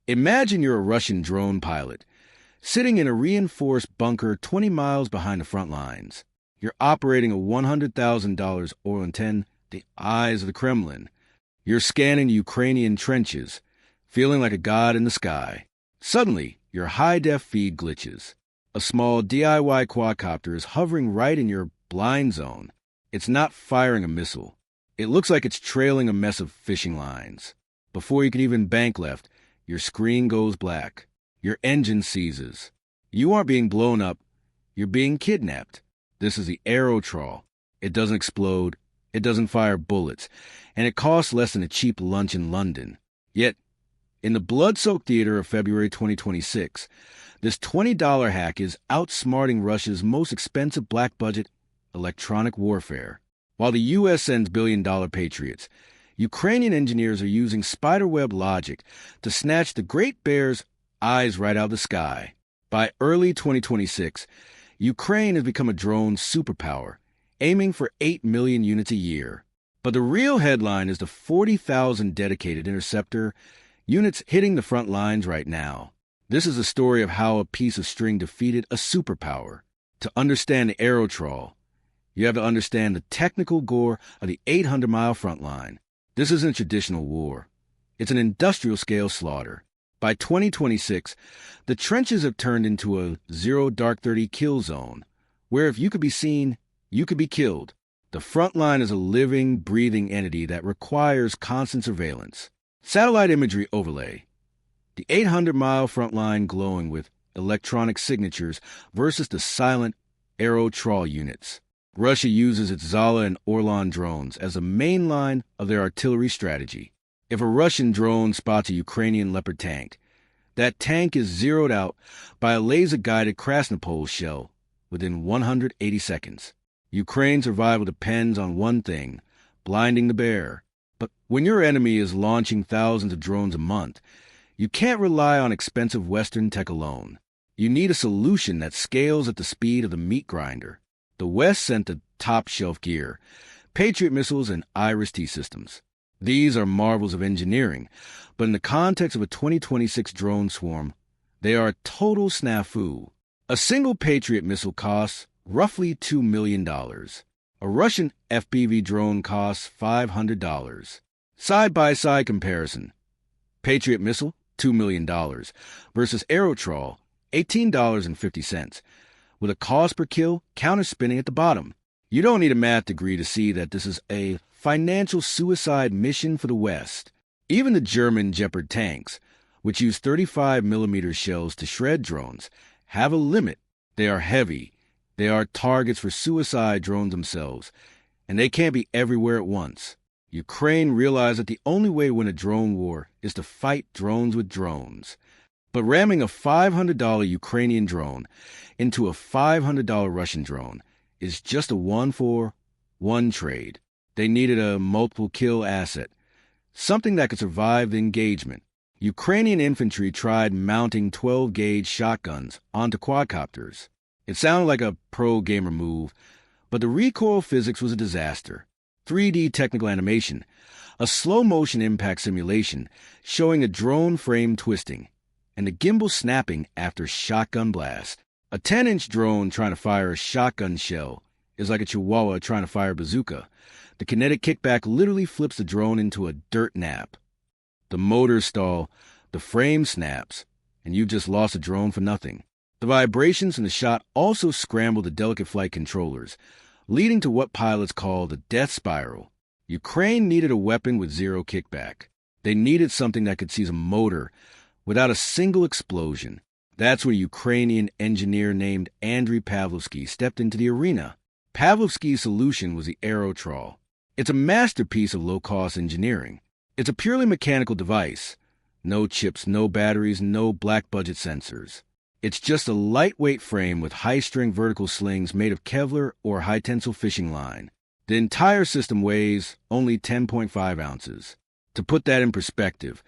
Imagine you're a Russian drone pilot, sitting in a reinforced bunker 20 miles behind the front lines. You're operating a $100,000 Origin, the eyes of the Kremlin. You're scanning the Ukrainian trenches, feeling like a god in the sky. Suddenly, your high-def feed glitches. A small DIY quadcopter is hovering right in your blind zone. It's not firing a missile. It looks like it's trailing a mess of fishing lines. Before you can even bank left, your screen goes black. Your engine seizes. You aren't being blown up. You're being kidnapped. This is the Aerotrawl. It doesn't explode. It doesn't fire bullets. And it costs less than a cheap lunch in London. Yet, in the blood-soaked theater of February 2026, this $20 hack is outsmarting Russia's most expensive black-budget electronic warfare. While the U.S. sends billion-dollar patriots, Ukrainian engineers are using spiderweb logic to snatch the Great Bear's eyes right out of the sky. By early 2026, Ukraine has become a drone superpower, aiming for 8 million units a year. But the real headline is the 40,000 dedicated interceptor units hitting the front lines right now. This is a story of how a piece of string defeated a superpower. To understand the Aerotrawl, you have to understand the technical gore of the 800-mile front line. This isn't a traditional war. It's an industrial-scale slaughter. By 2026, the trenches have turned into a zero dark 30 kill zone, where if you could be seen, you could be killed. The front line is a living, breathing entity that requires constant surveillance. Satellite imagery overlay. The 800-mile front line glowing with electronic signatures versus the silent Aerotrawl units. Russia uses its Zala and Orlan drones as a main line of their artillery strategy. If a Russian drone spots a Ukrainian Leopard tank, that tank is zeroed out by a laser-guided Krasnopol shell within 180 seconds. Ukraine's survival depends on one thing, blinding the bear. But when your enemy is launching thousands of drones a month, you can't rely on expensive Western tech alone. You need a solution that scales at the speed of the meat grinder. The West sent the top-shelf gear, Patriot missiles and Iris-T systems. These are marvels of engineering, but in the context of a 2026 drone swarm, they are a total snafu. A single Patriot missile costs roughly $2 million. A Russian FPV drone costs $500. Side-by-side comparison. Patriot missile, $2 million, versus Aerotrawl, $18.50, with a cost per kill counter-spinning at the bottom. You don't need a math degree to see that this is a financial suicide mission for the West. Even the German Gepard tanks, which use 35mm shells to shred drones, have a limit. They are heavy. They are targets for suicide drones themselves, and they can't be everywhere at once. Ukraine realized that the only way to win a drone war is to fight drones with drones. But ramming a $500 Ukrainian drone into a $500 Russian drone is just a one-for-one trade. They needed a multiple-kill asset, something that could survive the engagement. Ukrainian infantry tried mounting 12-gauge shotguns onto quadcopters. It sounded like a pro-gamer move, but the recoil physics was a disaster. 3D technical animation, a slow-motion impact simulation showing a drone frame twisting, and the gimbal snapping after shotgun blast. A 10-inch drone trying to fire a shotgun shell is like a chihuahua trying to fire a bazooka. The kinetic kickback literally flips the drone into a dirt nap. The motors stall, the frame snaps, and you've just lost a drone for nothing. The vibrations in the shot also scramble the delicate flight controllers, leading to what pilots call the death spiral. Ukraine needed a weapon with zero kickback. They needed something that could seize a motor without a single explosion. That's where a Ukrainian engineer named Andriy Pavlovsky stepped into the arena. Pavlovsky's solution was the Aerotrawl. It's a masterpiece of low-cost engineering. It's a purely mechanical device. No chips, no batteries, no black-budget sensors. It's just a lightweight frame with high-strength vertical slings made of Kevlar or high-tensile fishing line. The entire system weighs only 10.5 ounces. To put that in perspective,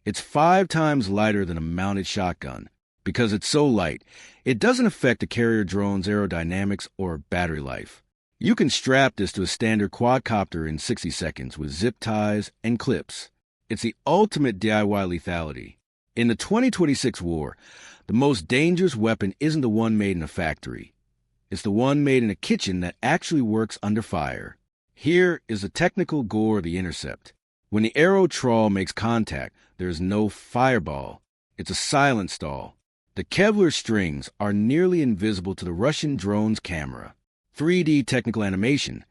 it's 5 times lighter than a mounted shotgun. Because it's so light, it doesn't affect the carrier drone's aerodynamics or battery life. You can strap this to a standard quadcopter in 60 seconds with zip ties and clips. It's the ultimate DIY lethality. In the 2026 war, the most dangerous weapon isn't the one made in a factory. It's the one made in a kitchen that actually works under fire. Here is the technical gore of the intercept. When the arrow trawl makes contact, there is no fireball. It's a silent stall. The Kevlar strings are nearly invisible to the Russian drone's camera. 3D technical animation,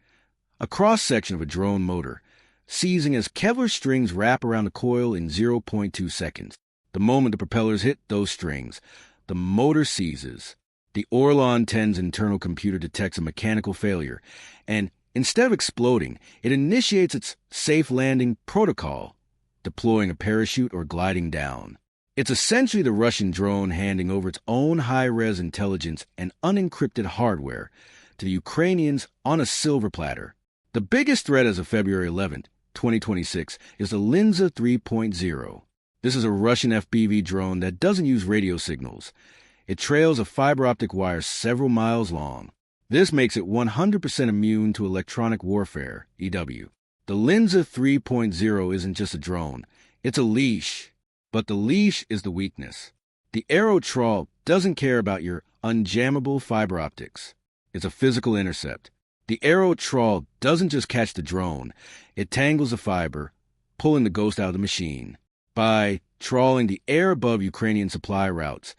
a cross-section of a drone motor, seizing as Kevlar strings wrap around the coil in 0.2 seconds. The moment the propellers hit those strings, the motor seizes. The Origin 10's internal computer detects a mechanical failure, and instead of exploding, it initiates its safe landing protocol, deploying a parachute or gliding down. It's essentially the Russian drone handing over its own high-res intelligence and unencrypted hardware to the Ukrainians on a silver platter. The biggest threat as of February 11, 2026, is the Linza 3.0. This is a Russian FPV drone that doesn't use radio signals. It trails a fiber-optic wire several miles long. This makes it 100% immune to electronic warfare, EW. The Linza 3.0 isn't just a drone. It's a leash. But the leash is the weakness. The arrow trawl doesn't care about your unjammable fiber optics. It's a physical intercept. The arrow trawl doesn't just catch the drone. It tangles the fiber, pulling the ghost out of the machine. By trawling the air above Ukrainian supply routes,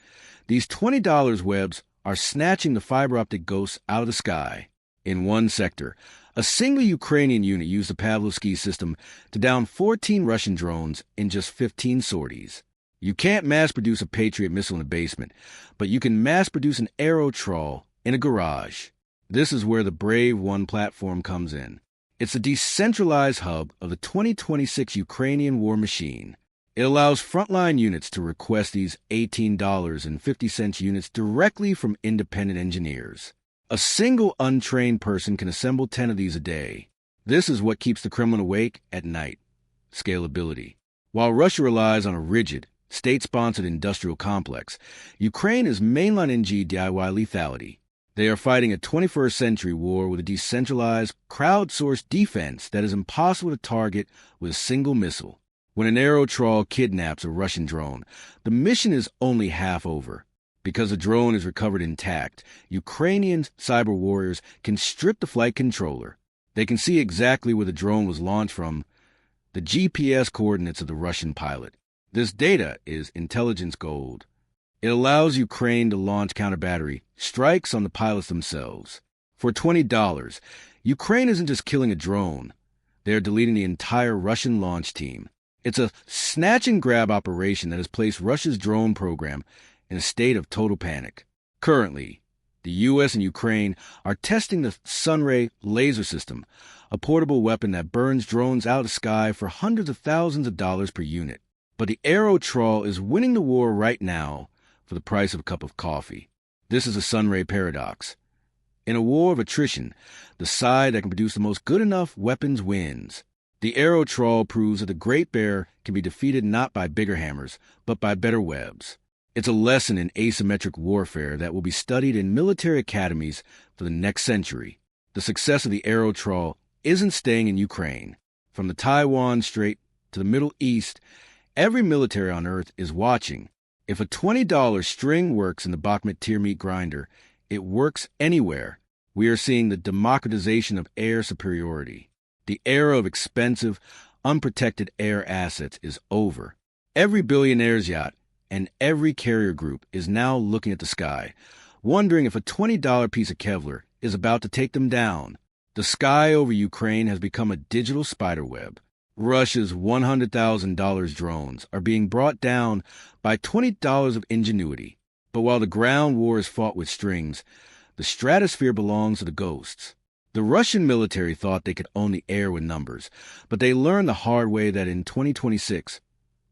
these $20 webs are snatching the fiber optic ghosts out of the sky. In one sector, a single Ukrainian unit used the Pavlovsky system to down 14 Russian drones in just 15 sorties. You can't mass-produce a Patriot missile in a basement, but you can mass-produce an arrow trawl in a garage. This is where the Brave One platform comes in. It's the decentralized hub of the 2026 Ukrainian war machine. It allows frontline units to request these $18.50 units directly from independent engineers. A single untrained person can assemble 10 of these a day. This is what keeps the Kremlin awake at night. Scalability. While Russia relies on a rigid, state-sponsored industrial complex, Ukraine is mainline NG DIY lethality. They are fighting a 21st century war with a decentralized, crowdsourced defense that is impossible to target with a single missile. When an arrow trawl kidnaps a Russian drone, the mission is only half over. Because the drone is recovered intact, Ukrainian cyber warriors can strip the flight controller. They can see exactly where the drone was launched from, the GPS coordinates of the Russian pilot. This data is intelligence gold. It allows Ukraine to launch counter-battery strikes on the pilots themselves. For $20, Ukraine isn't just killing a drone. They are deleting the entire Russian launch team. It's a snatch-and-grab operation that has placed Russia's drone program in a state of total panic. Currently, the U.S. and Ukraine are testing the Sunray laser system, a portable weapon that burns drones out of the sky for hundreds of thousands of dollars per unit. But the arrow trawl is winning the war right now for the price of a cup of coffee. This is a Sunray paradox. In a war of attrition, the side that can produce the most good enough weapons wins. The arrow trawl proves that the Great Bear can be defeated not by bigger hammers, but by better webs. It's a lesson in asymmetric warfare that will be studied in military academies for the next century. The success of the arrow trawl isn't staying in Ukraine. From the Taiwan Strait to the Middle East, every military on Earth is watching. If a $20 string works in the Bakhmut tier meat grinder, it works anywhere. We are seeing the democratization of air superiority. The era of expensive, unprotected air assets is over. Every billionaire's yacht and every carrier group is now looking at the sky, wondering if a $20 piece of Kevlar is about to take them down. The sky over Ukraine has become a digital spiderweb. Russia's $100,000 drones are being brought down by $20 of ingenuity. But while the ground war is fought with strings, the stratosphere belongs to the ghosts. The Russian military thought they could own the air with numbers, but they learned the hard way that in 2026,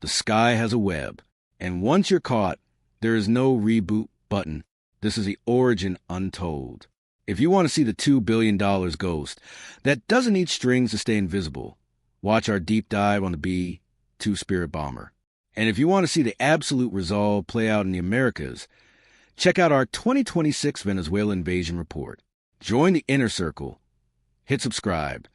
the sky has a web. And once you're caught, there is no reboot button. This is the Origin Untold. If you want to see the $2 billion ghost that doesn't need strings to stay invisible, watch our deep dive on the B-2 Spirit Bomber. And if you want to see the absolute resolve play out in the Americas, check out our 2026 Venezuela invasion report. Join the inner circle. Hit subscribe.